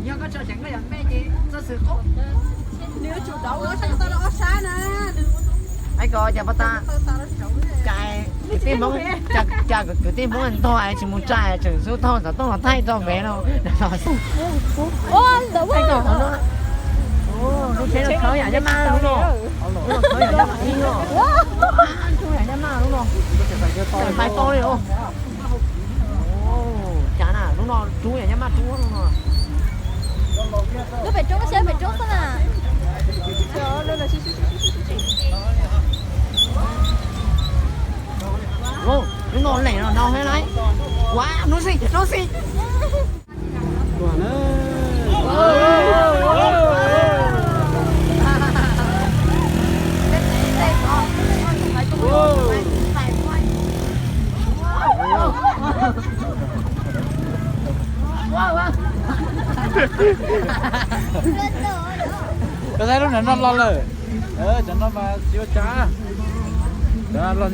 nhớ có cho chẳng có nhận mẹ gì cho sự tốt nếu chủ động nó sang tao nó xa nè ai có chả bắt ta cái tim bóng chả cái tim bóng anh to ai chỉ muốn trai chừng số to sao to là thay to bé đâu ôi đỡ anh còn nó nó thấy nó khởi nhà ma đúng không nó khởi nhà ma đi rồi anh khởi nhà ma đúng không phải to đi không chán à đúng rồi chú nhà ma chú đúng rồi cứ phải trốn xe phải trốn thôi à ô đúng rồi này nó đau hết đấy quá nó xì cái này nó lo rồi cho nó mà siêu chá đó lo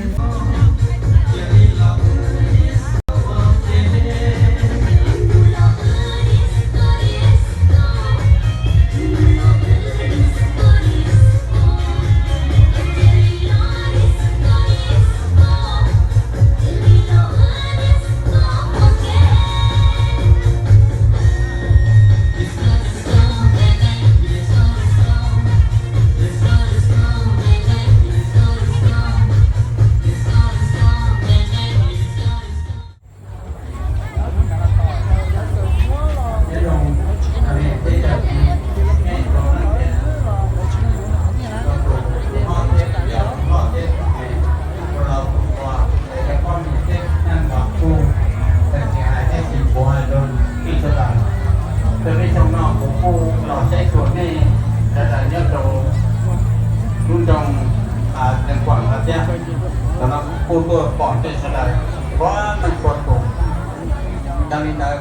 karena foto ponte sudah, wah, foto, dan ini,